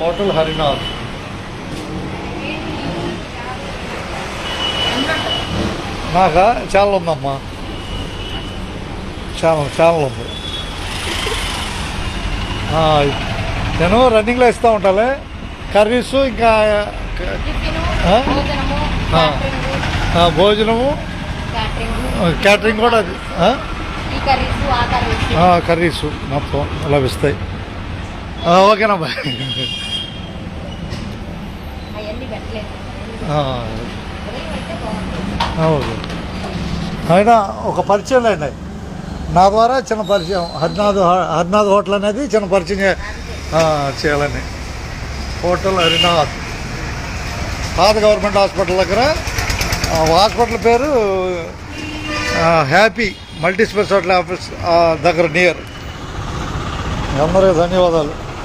Hotel Harinath. నాకా channel ఉందమ్మా, channel ఉంది. నేను రన్నింగ్లో ఇస్తూ ఉంటాలే కర్రీస్, ఇంకా భోజనము, క్యాటరింగ్ కూడా అది కర్రీస్ మొత్తం లభిస్తాయి. ఓకేనా బాయ్. ఓకే. అయినా ఒక పరిచయం లేండి నా ద్వారా, చిన్న పరిచయం. హరినాథ్ హోటల్ అనేది చిన్న పరిచయం చేయాలని. హోటల్ హరినాథ్, పాత గవర్నమెంట్ హాస్పిటల్ దగ్గర. హాస్పిటల్ పేరు హ్యాపీ మల్టీ స్పెషాలిటీ ఆఫీస్ దగ్గర నియర్. అందరూ ధన్యవాదాలు.